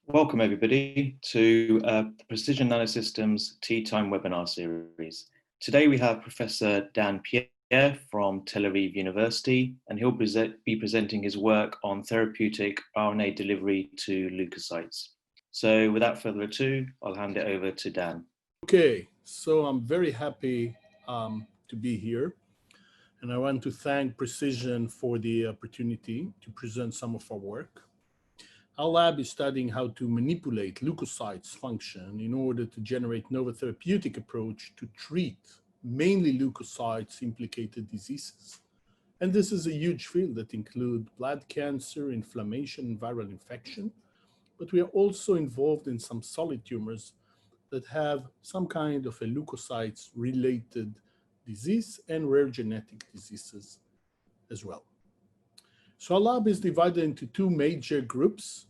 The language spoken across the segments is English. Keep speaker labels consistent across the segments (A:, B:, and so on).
A: Welcome everybody to the Precision Nanosystems Tea Time webinar series. Today we have Professor Dan Pierre from Tel Aviv University, and he'll be presenting his work on therapeutic RNA delivery to leukocytes. So without further ado, I'll hand it over to Dan.
B: Okay, so I'm very happy to be here, and I want to thank Precision for the opportunity to present some of our work. Our lab is studying how to manipulate leukocytes' function in order to generate novel therapeutic approach to treat mainly leukocytes-implicated diseases. And this is a huge field that includes blood cancer, inflammation, and viral infection. But we are also involved in some solid tumors that have some kind of a leukocytes-related disease and rare genetic diseases as well. So our lab is divided into two major groups: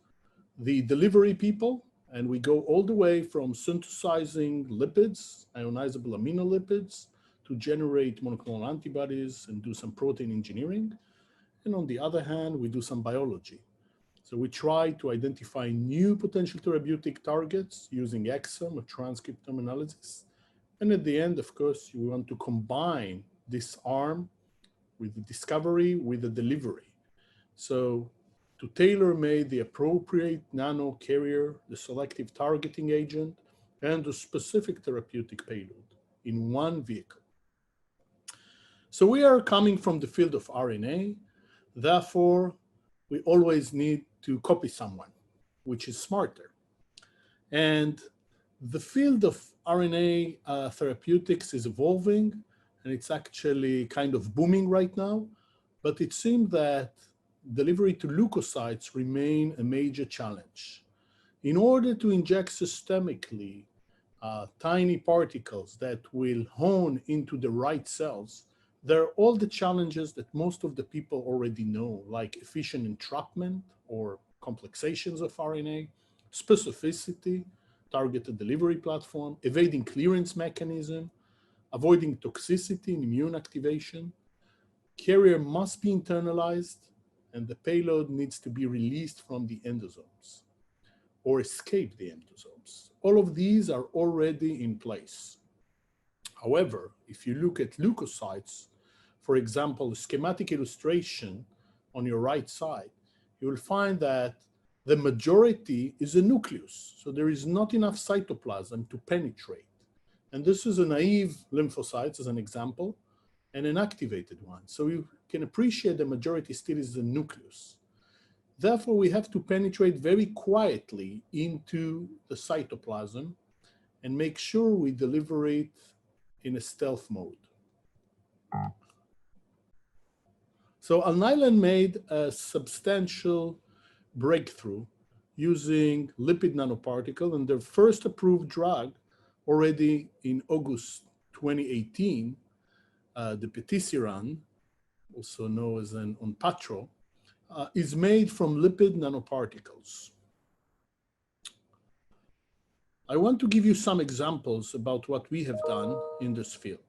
B: the delivery people, and we go all the way from synthesizing lipids, ionizable aminolipids, to generate monoclonal antibodies and do some protein engineering. And on the other hand, we do some biology. So we try to identify new potential therapeutic targets using exome or transcriptome analysis. And at the end, of course, we want to combine this arm with the discovery with the delivery. So to tailor-made the appropriate nano carrier, the selective targeting agent, and the specific therapeutic payload in one vehicle. So we are coming from the field of RNA. Therefore, we always need to copy someone, which is smarter. And the field of RNA therapeutics is evolving, and it's actually kind of booming right now. But it seems that delivery to leukocytes remain a major challenge. In order to inject systemically tiny particles that will hone into the right cells, there are all the challenges that most of the people already know, like efficient entrapment or complexations of RNA, specificity, targeted delivery platform, evading clearance mechanism, avoiding toxicity and immune activation. Carrier must be internalized, and the payload needs to be released from the endosomes or escape the endosomes. All of these are already in place. However, if you look at leukocytes, for example, a schematic illustration on your right side, you will find that the majority is a nucleus. So there is not enough cytoplasm to penetrate. And this is a naive lymphocyte as an example, and an activated one. So you can appreciate the majority still is the nucleus. Therefore, we have to penetrate very quietly into the cytoplasm and make sure we deliver it in a stealth mode. So Alnylam made a substantial breakthrough using lipid nanoparticle, and their first approved drug already in August 2018, the patisiran, also known as an Onpattro, is made from lipid nanoparticles. I want to give you some examples about what we have done in this field.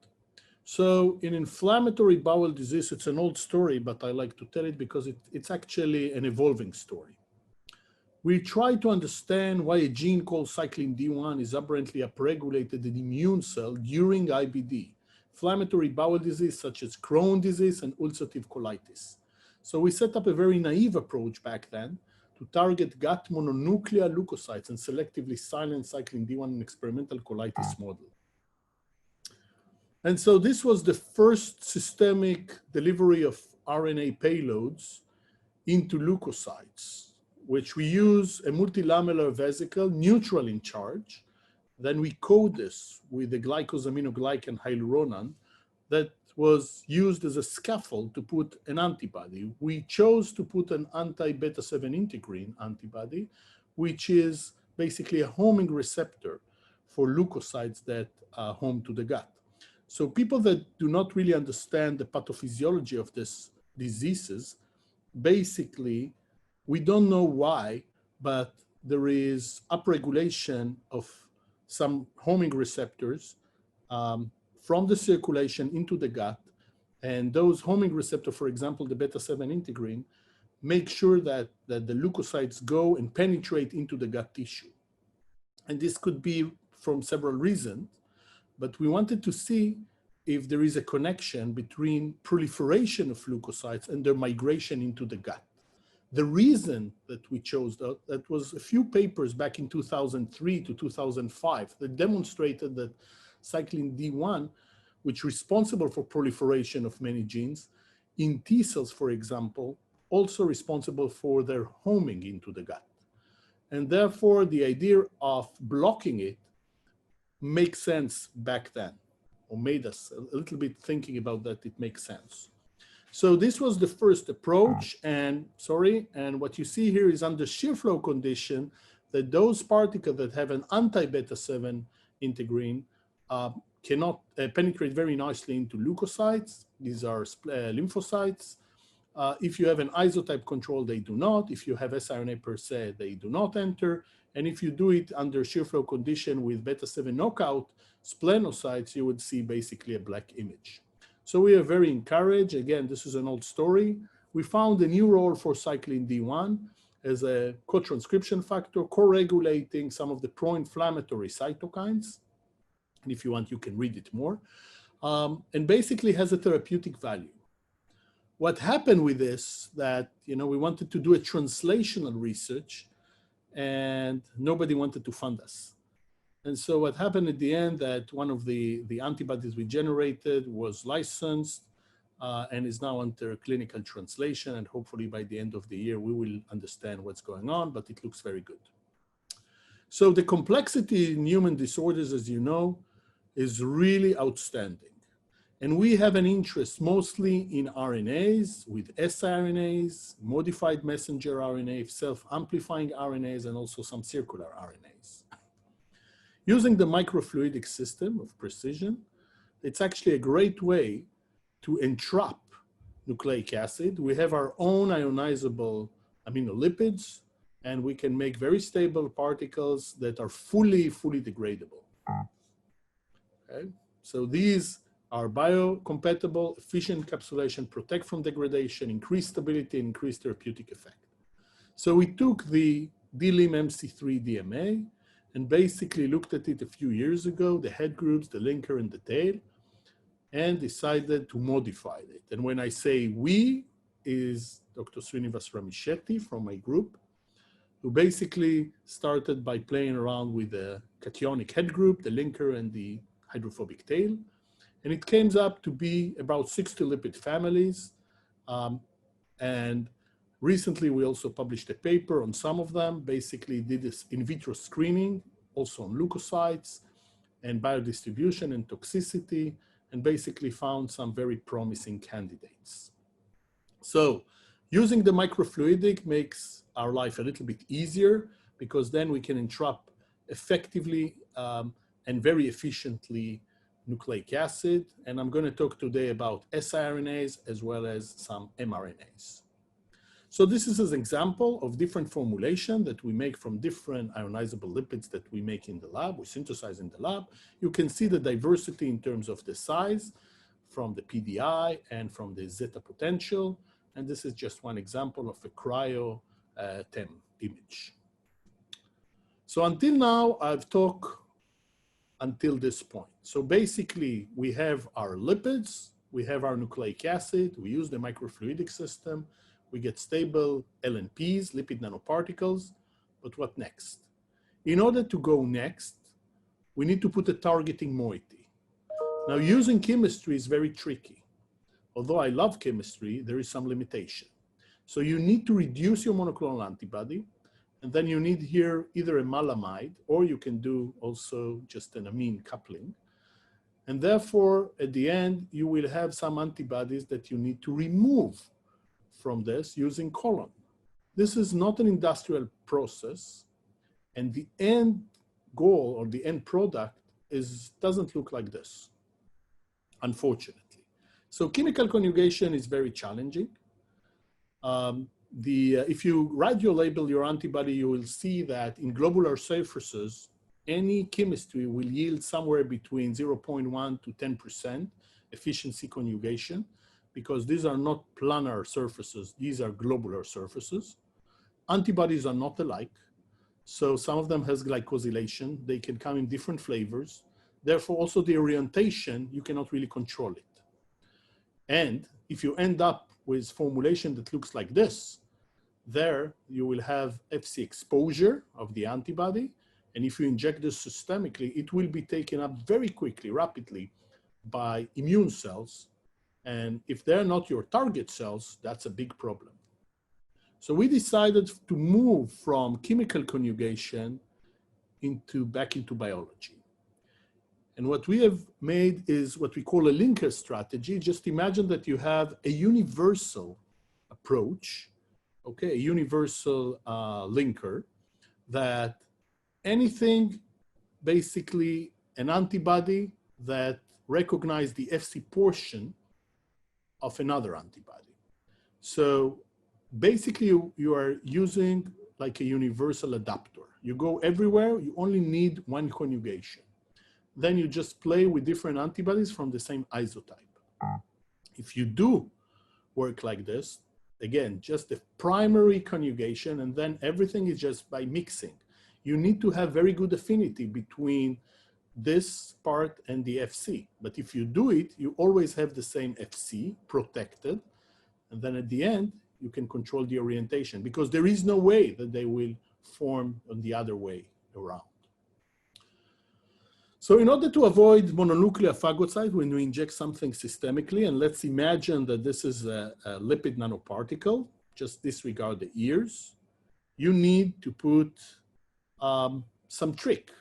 B: So in inflammatory bowel disease, it's an old story, but I like to tell it because it's actually an evolving story. We try to understand why a gene called cyclin D1 is aberrantly upregulated in the immune cell during IBD, inflammatory bowel disease such as Crohn's disease and ulcerative colitis. So we set up a very naive approach back then to target gut mononuclear leukocytes and selectively silence cyclin D1 in experimental colitis model. And so this was the first systemic delivery of RNA payloads into leukocytes, which we use a multilamellar vesicle, neutral in charge. Then we code this with the glycosaminoglycan hyaluronan that was used as a scaffold to put an antibody. We chose to put an anti-beta-7 integrin antibody, which is basically a homing receptor for leukocytes that are home to the gut. So people that do not really understand the pathophysiology of these diseases, basically, we don't know why, but there is upregulation of some homing receptors from the circulation into the gut. And those homing receptors, for example, the beta-7 integrin, make sure that the leukocytes go and penetrate into the gut tissue. And this could be from several reasons, but we wanted to see if there is a connection between proliferation of leukocytes and their migration into the gut. The reason that we chose that was a few papers back in 2003 to 2005 that demonstrated that cyclin D1, which is responsible for proliferation of many genes, in T cells, for example, also responsible for their homing into the gut. And therefore, the idea of blocking it makes sense back then, or made us a little bit thinking about that it makes sense. So this was the first approach, and what you see here is under shear flow condition that those particles that have an anti-beta 7 integrin cannot penetrate very nicely into leukocytes. These are lymphocytes. If you have an isotype control, they do not. If you have siRNA per se, they do not enter. And if you do it under shear flow condition with beta 7 knockout splenocytes, you would see basically a black image. So we are very encouraged. Again, this is an old story. We found a new role for cyclin D1 as a co-transcription factor, co-regulating some of the pro-inflammatory cytokines. And if you want, you can read it more. And basically has a therapeutic value. What happened with this, that we wanted to do a translational research, and nobody wanted to fund us. And so what happened at the end, that one of the antibodies we generated was licensed and is now under clinical translation. And hopefully by the end of the year, we will understand what's going on, but it looks very good. So the complexity in human disorders, as you know, is really outstanding. And we have an interest mostly in RNAs with siRNAs, modified messenger RNA, self-amplifying RNAs, and also some circular RNAs. Using the microfluidic system of precision, it's actually a great way to entrap nucleic acid. We have our own ionizable aminolipids, and we can make very stable particles that are fully degradable. Okay? So these are biocompatible, efficient encapsulation, protect from degradation, increase stability, and increase therapeutic effect. So we took the DLIM MC3 DMA and basically looked at it a few years ago, the head groups, the linker, and the tail, and decided to modify it. And when I say we, is Dr. Srinivas Ramishetty from my group, who basically started by playing around with the cationic head group, the linker, and the hydrophobic tail. And it came up to be about 60 lipid families. And recently, we also published a paper on some of them, basically did this in vitro screening, also on leukocytes and biodistribution and toxicity, and basically found some very promising candidates. So using the microfluidic makes our life a little bit easier, because then we can entrap effectively and very efficiently nucleic acid. And I'm going to talk today about siRNAs as well as some mRNAs. So this is an example of different formulation that we make from different ionizable lipids that we make in the lab, we synthesize in the lab. You can see the diversity in terms of the size from the PDI and from the zeta potential. And this is just one example of a cryo-TEM image. So until now, I've talked until this point. So basically, we have our lipids, we have our nucleic acid, we use the microfluidic system, we get stable LNPs, lipid nanoparticles, but what next? In order to go next, we need to put a targeting moiety. Now, using chemistry is very tricky. Although I love chemistry, there is some limitation. So you need to reduce your monoclonal antibody, and then you need here either a malamide, or you can do also just an amine coupling. And therefore, at the end, you will have some antibodies that you need to remove from this using colon. This is not an industrial process, and the end goal or the end product doesn't look like this, unfortunately. So chemical conjugation is very challenging. If you write your label, your antibody, you will see that in globular surfaces, any chemistry will yield somewhere between 0.1 to 10% efficiency conjugation, because these are not planar surfaces, these are globular surfaces. Antibodies are not alike. So some of them has glycosylation. They can come in different flavors. Therefore, also the orientation, you cannot really control it. And if you end up with formulation that looks like this, there you will have Fc exposure of the antibody. And if you inject this systemically, it will be taken up very quickly, rapidly by immune cells. And if they're not your target cells, that's a big problem. So we decided to move from chemical conjugation back into biology. And what we have made is what we call a linker strategy. Just imagine that you have a universal approach, okay, a universal linker, that anything, basically an antibody that recognizes the Fc portion of another antibody. So basically you are using like a universal adapter. You go everywhere, you only need one conjugation. Then you just play with different antibodies from the same isotype. If you do work like this, again, just the primary conjugation, and then everything is just by mixing. You need to have very good affinity between this part and the Fc. But if you do it, you always have the same Fc protected. And then at the end, you can control the orientation, because there is no way that they will form on the other way around. So in order to avoid mononuclear phagocyte when we inject something systemically, and let's imagine that this is a lipid nanoparticle, just disregard the ears, you need to put some trick.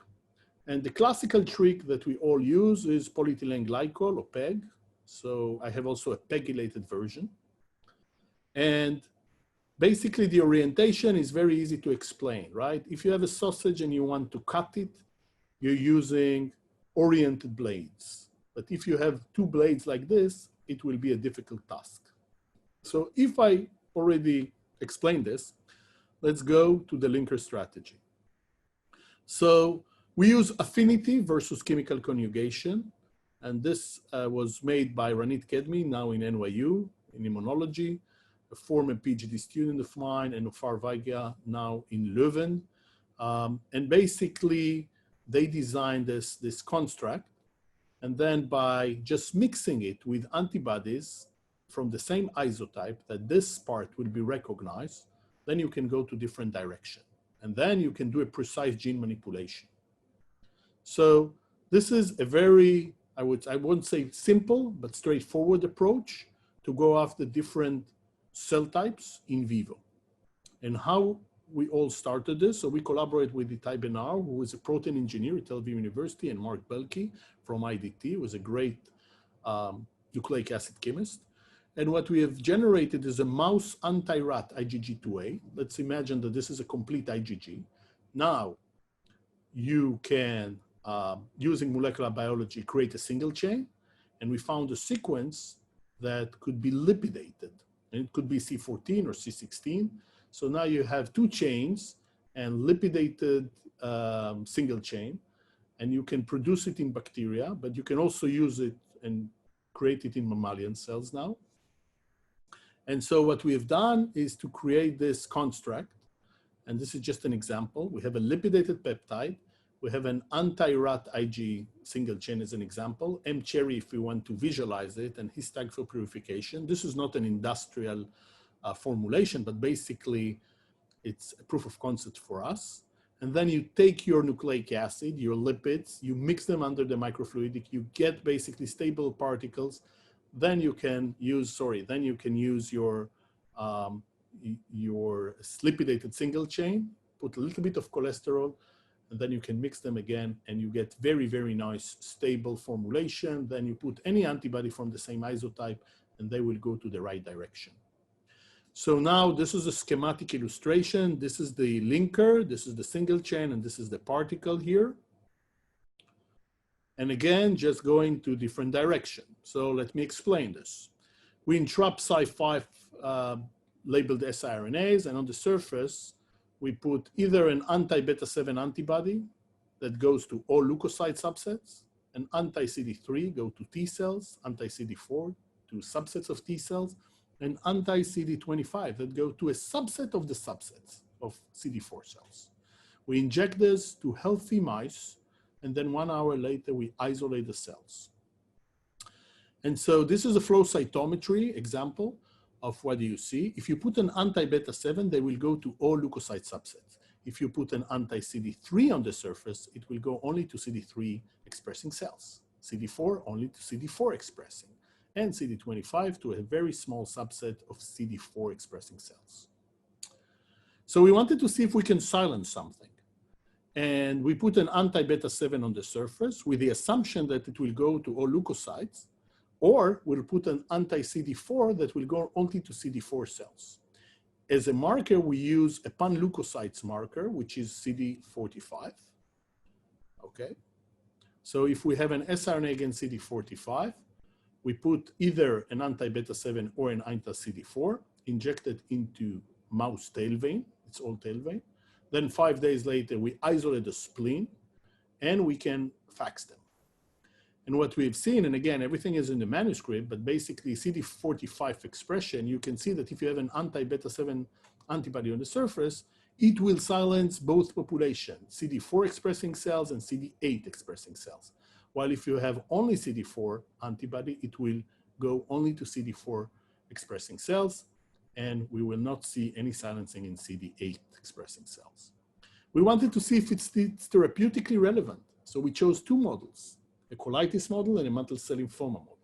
B: And the classical trick that we all use is polyethylene glycol, or PEG. So I have also a PEGylated version. And basically the orientation is very easy to explain, right? If you have a sausage and you want to cut it, you're using oriented blades. But if you have two blades like this, it will be a difficult task. So if I already explained this, let's go to the linker strategy. So we use affinity versus chemical conjugation. And this was made by Ranit Kedmi, now in NYU, in immunology, a former PhD student of mine, and Ofar Vaigya, now in Leuven. And basically, they designed this construct, and then by just mixing it with antibodies from the same isotype, that this part will be recognized, then you can go to different direction. And then you can do a precise gene manipulation. So this is a very, I won't say simple, but straightforward approach to go after different cell types in vivo. And how we all started this. So we collaborate with Itai Benar, who is a protein engineer at Tel Aviv University, and Mark Belke from IDT, who is a great nucleic acid chemist. And what we have generated is a mouse anti-rat IgG2A. Let's imagine that this is a complete IgG. Now, you can, using molecular biology, create a single chain. And we found a sequence that could be lipidated. And it could be C14 or C16. So now you have two chains and lipidated single chain, and you can produce it in bacteria, but you can also use it and create it in mammalian cells now. And so what we have done is to create this construct, and this is just an example. We have a lipidated peptide. We have an anti-rat Ig single chain as an example, M-cherry if we want to visualize it, and histag for purification. This is not an industrial formulation, but basically it's a proof of concept for us. And then you take your nucleic acid, your lipids, you mix them under the microfluidic, you get basically stable particles. Then you can use, your lipidated single chain, put a little bit of cholesterol, and then you can mix them again, and you get very, very nice stable formulation. Then you put any antibody from the same isotype, and they will go to the right direction. So now this is a schematic illustration. This is the linker, this is the single chain, and this is the particle here. And again, just going to different direction. So let me explain this. We entrap Cy5 labeled siRNAs, and on the surface, we put either an anti-beta-7 antibody that goes to all leukocyte subsets, an anti-CD3 go to T cells, anti-CD4 to to subsets of T cells, and anti-CD25 that go to a subset of the subsets of CD4 cells. We inject this to healthy mice, and then 1 hour later, we isolate the cells. And so this is a flow cytometry example of what you see. If you put an anti-beta 7, they will go to all leukocyte subsets. If you put an anti-CD3 on the surface, it will go only to CD3 expressing cells, CD4 only to CD4 expressing, and CD25 to a very small subset of CD4 expressing cells. So we wanted to see if we can silence something. And we put an anti-beta 7 on the surface with the assumption that it will go to all leukocytes, or we'll put an anti-CD4 that will go only to CD4 cells. As a marker, we use a pan-leukocytes marker, which is CD45. Okay. So if we have an siRNA against CD45, we put either an anti-beta 7 or an anti-CD4 injected into mouse tail vein. It's all tail vein. Then 5 days later, we isolate the spleen, and we can fax them. And what we've seen, and again, everything is in the manuscript, but basically CD45 expression, you can see that if you have an anti-beta 7 antibody on the surface, it will silence both populations, CD4 expressing cells and CD8 expressing cells. While if you have only CD4 antibody, it will go only to CD4 expressing cells, and we will not see any silencing in CD8 expressing cells. We wanted to see if it's therapeutically relevant. So we chose 2 models, a colitis model and a mantle cell lymphoma model.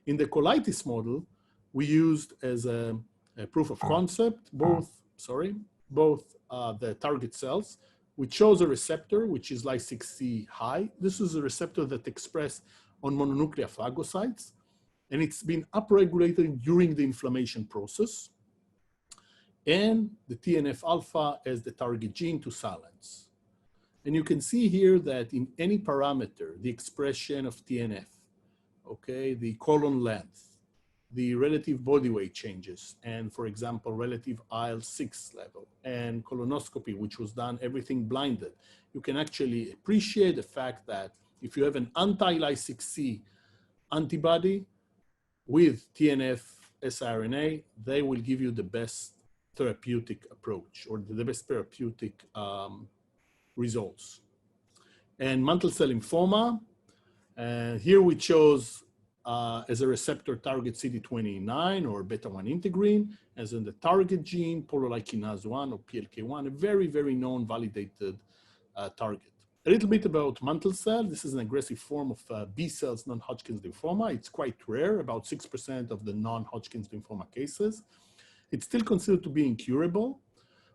B: In the colitis model, we used as a proof of concept both the target cells. We chose a receptor, which is Ly6C high. This is a receptor that expressed on mononuclear phagocytes, and it's been upregulated during the inflammation process, and the TNF alpha as the target gene to silence. And you can see here that in any parameter, the expression of TNF, okay, the colon length, the relative body weight changes, and for example, relative IL-6 level, and colonoscopy, which was done everything blinded, you can actually appreciate the fact that if you have an anti-Ly6C antibody with TNF siRNA, they will give you the best therapeutic approach or the best therapeutic results. And mantle cell lymphoma, here we chose as a receptor target CD29 or beta-1 integrin, as in the target gene, polo-like-kinase 1 or PLK1, a very, very known validated target. A little bit about mantle cell. This is an aggressive form of B cells non-Hodgkin's lymphoma. It's quite rare, about 6% of the non-Hodgkin's lymphoma cases. It's still considered to be incurable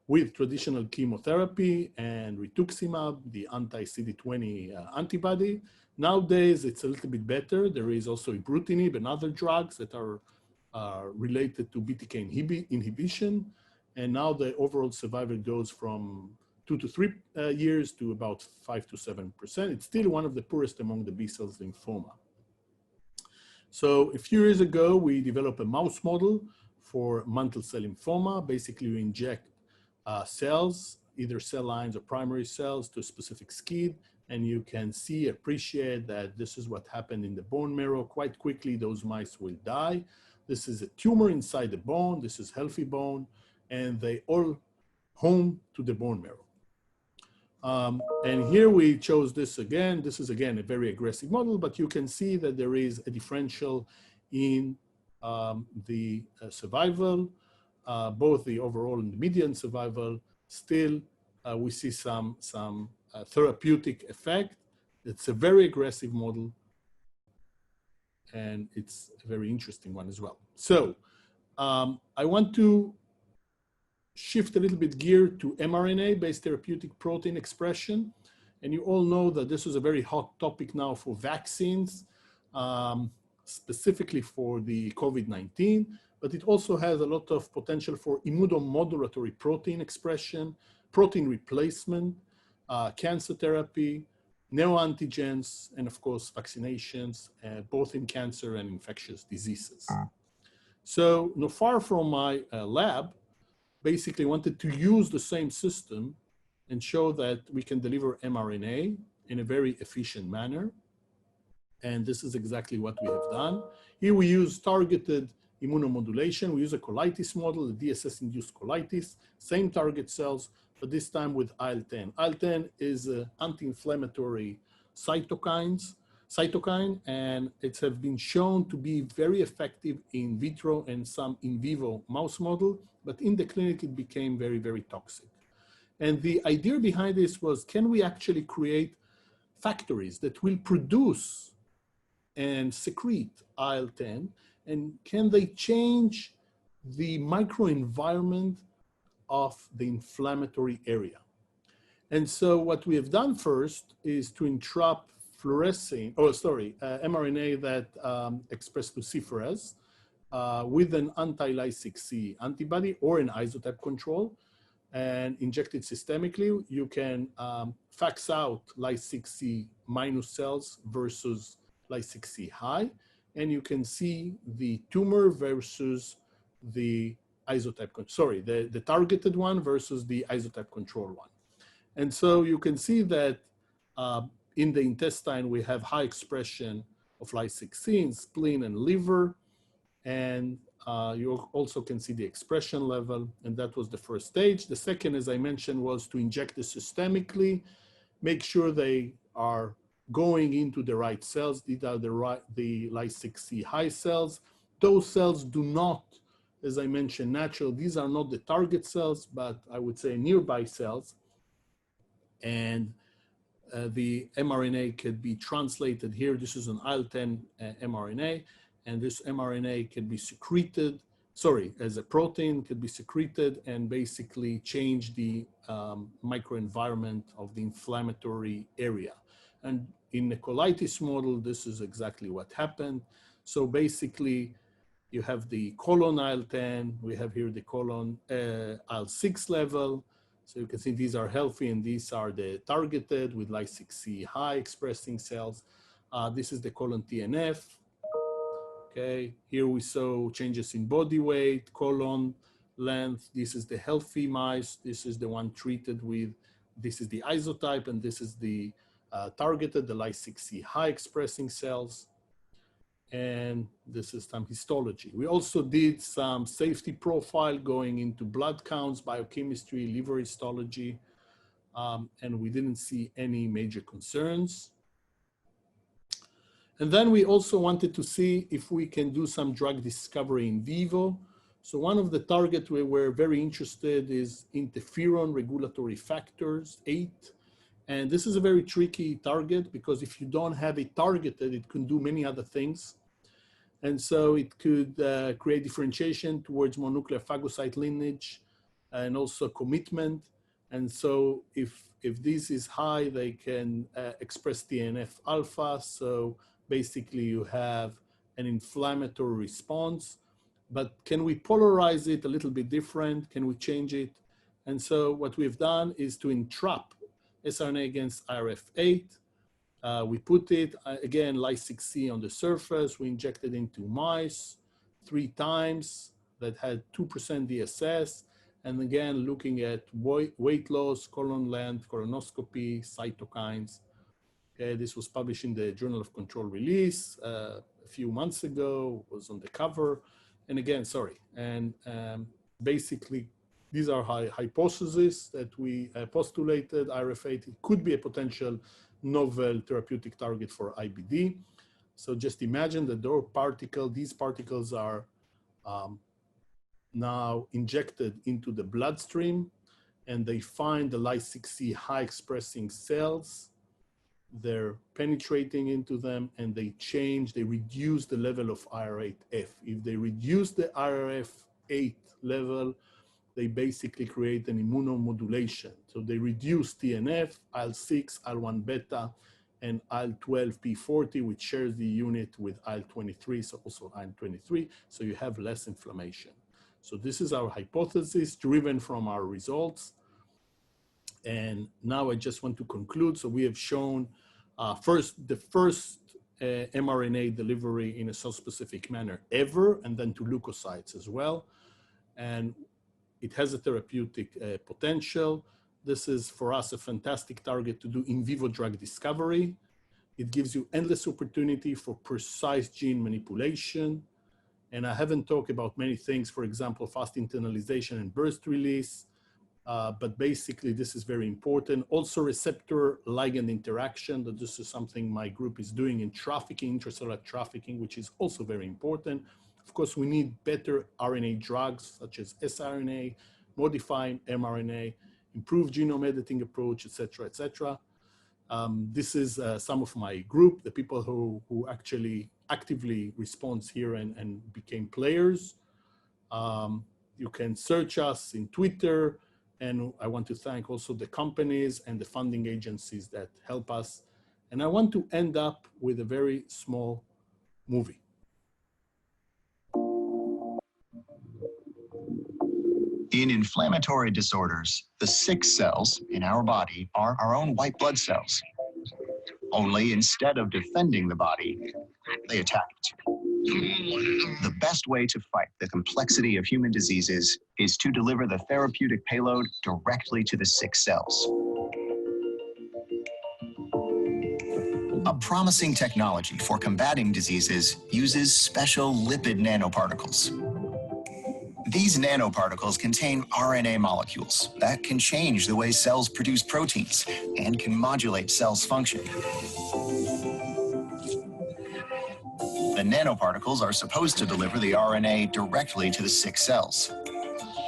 B: with traditional chemotherapy and rituximab, the anti-CD20 antibody. Nowadays, it's a little bit better. There is also ibrutinib and other drugs that are related to BTK inhibition. And now the overall survival goes from 2 to 3 years to about 5 to 7%. It's still one of the poorest among the B cells lymphoma. So a few years ago, we developed a mouse model for mantle cell lymphoma. Basically, we inject cells, either cell lines or primary cells, to a specific skid. And you can see, appreciate that this is what happened in the bone marrow. Quite quickly, those mice will die. This is a tumor inside the bone. This is healthy bone. And they all home to the bone marrow. And here we chose this again. This is, again, a very aggressive model, but you can see that there is a differential in the survival, both the overall and the median survival. Still, we see some therapeutic effect. It's a very aggressive model, and it's a very interesting one as well. So I want to shift a little bit gear to mRNA-based therapeutic protein expression. And you all know that this is a very hot topic now for vaccines, specifically for the COVID-19, but it also has a lot of potential for immunomodulatory protein expression, protein replacement, cancer therapy, neoantigens, and of course, vaccinations, both in cancer and infectious diseases. So not far from my lab, basically wanted to use the same system and show that we can deliver mRNA in a very efficient manner. And this is exactly what we have done. Here we use targeted immunomodulation. We use a colitis model, a DSS-induced colitis, same target cells, but this time with IL-10. IL-10 is an anti-inflammatory cytokine, and it has been shown to be very effective in vitro and some in vivo mouse model, but in the clinic it became very, very toxic. And the idea behind this was, can we actually create factories that will produce and secrete IL-10, and can they change the microenvironment of the inflammatory area? And so what we have done first is to entrap mRNA that express luciferase with an anti-Ly6C antibody or an isotype control, and inject it systemically. You can fax out Ly6C minus cells versus Ly6C high, and you can see the tumor versus the the targeted one versus the isotype control one. And so you can see that in the intestine, we have high expression of Ly6C in spleen and liver, and you also can see the expression level, and that was the first stage. The second, as I mentioned, was to inject it systemically, make sure they are going into the right cells. These are the Ly6C high cells. Those cells do not, as I mentioned, natural. These are not the target cells, but I would say nearby cells. And the mRNA could be translated here. This is an IL-10 mRNA, and this mRNA can be secreted, as a protein, could be secreted and basically change the microenvironment of the inflammatory area. And in the colitis model, this is exactly what happened. So basically, you have the colon IL-10, we have here the colon IL-6 level. So you can see these are healthy and these are the targeted with Ly6C high expressing cells. This is the colon TNF. Okay, here we saw changes in body weight, colon length. This is the healthy mice. This is the one treated with, this is the isotype, and this is the targeted, the Ly6C high expressing cells. And this is some histology. We also did some safety profile going into blood counts, biochemistry, liver histology, and we didn't see any major concerns. And then we also wanted to see if we can do some drug discovery in vivo. So one of the targets we were very interested is interferon regulatory factors 8. And this is a very tricky target because if you don't have it targeted, it can do many other things. And so it could create differentiation towards mononuclear phagocyte lineage and also commitment. And so if this is high, they can express TNF alpha. So basically you have an inflammatory response, but can we polarize it a little bit different? Can we change it? And so what we've done is to entrap siRNA against IRF8. We put it, again, Ly6C on the surface. We injected into mice 3 times that had 2% DSS. And again, looking at weight loss, colon length, colonoscopy, cytokines. Okay, this was published in the Journal of Control Release a few months ago, was on the cover. And again, basically, these are hypotheses that we postulated. IRF8 could be a potential novel therapeutic target for IBD. So just imagine that these particles are now injected into the bloodstream, and they find the Ly6C high expressing cells. They're penetrating into them, and they reduce the level of IRF8. If they reduce the IRF8 level, they basically create an immunomodulation. So they reduce TNF, IL-6, IL-1 beta, and IL-12P40, which shares the unit with IL-23, so also IL-23, so you have less inflammation. So this is our hypothesis driven from our results. And now I just want to conclude. So we have shown the first mRNA delivery in a cell-specific manner ever, and then to leukocytes as well. And it has a therapeutic potential. This is, for us, a fantastic target to do in vivo drug discovery. It gives you endless opportunity for precise gene manipulation. And I haven't talked about many things, for example, fast internalization and burst release. But basically, this is very important. Also, receptor ligand interaction, that this is something my group is doing in trafficking, intracellular trafficking, which is also very important. Of course, we need better RNA drugs, such as siRNA, modifying mRNA, improved genome editing approach, et cetera, et cetera. This is some of my group, the people who actually actively respond here and became players. You can search us in Twitter. And I want to thank also the companies and the funding agencies that help us. And I want to end up with a very small movie.
C: In inflammatory disorders, the sick cells in our body are our own white blood cells. Only instead of defending the body, they attack it. The best way to fight the complexity of human diseases is to deliver the therapeutic payload directly to the sick cells. A promising technology for combating diseases uses special lipid nanoparticles. These nanoparticles contain RNA molecules that can change the way cells produce proteins and can modulate cells' function. The nanoparticles are supposed to deliver the RNA directly to the sick cells.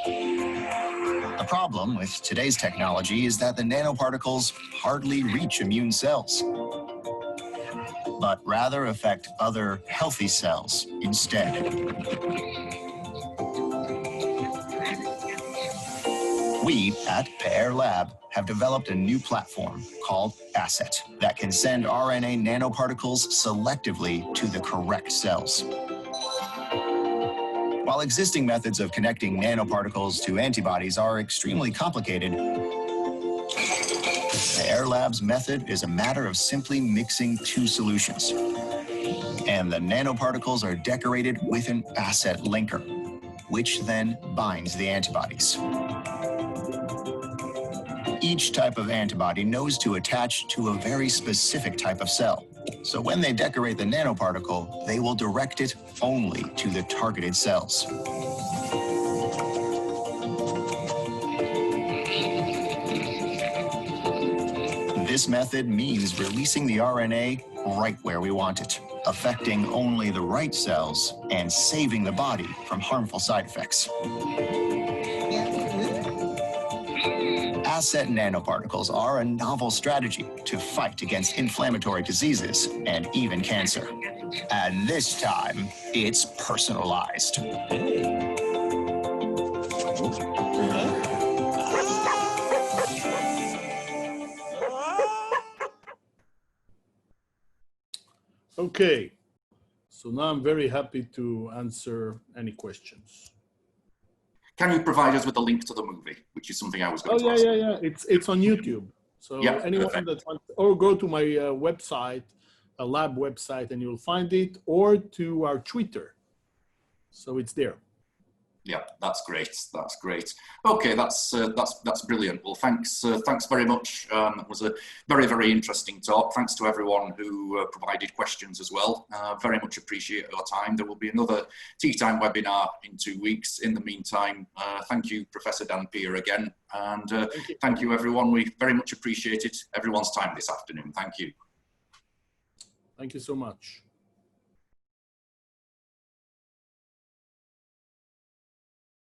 C: The problem with today's technology is that the nanoparticles hardly reach immune cells, but rather affect other healthy cells instead. We at Pear Lab have developed a new platform called ASSET that can send RNA nanoparticles selectively to the correct cells. While existing methods of connecting nanoparticles to antibodies are extremely complicated, Pear Lab's method is a matter of simply mixing two solutions. And the nanoparticles are decorated with an ASSET linker, which then binds the antibodies. Each type of antibody knows to attach to a very specific type of cell. So when they decorate the nanoparticle, they will direct it only to the targeted cells. This method means releasing the RNA right where we want it, affecting only the right cells and saving the body from harmful side effects. ASSET nanoparticles are a novel strategy to fight against inflammatory diseases and even cancer. And this time, it's personalized.
B: Okay, so now I'm very happy to answer any questions.
D: Can you provide us with a link to the movie, which is something I was going to ask?
B: Yeah. It's on YouTube. So
D: yeah,
B: anyone
D: perfect.
B: that wants, or go to my website, a lab website, and you'll find it, or to our Twitter. So it's there.
D: Yeah, that's great. That's great. Okay, that's brilliant. Well, thanks very much. It was a very, very interesting talk. Thanks to everyone who provided questions as well. Very much appreciate your time. There will be another Tea Time webinar in 2 weeks. In the meantime, thank you, Professor Dan Pierre, again, and thank you, everyone. We very much appreciated everyone's time this afternoon. Thank you.
B: Thank you so much.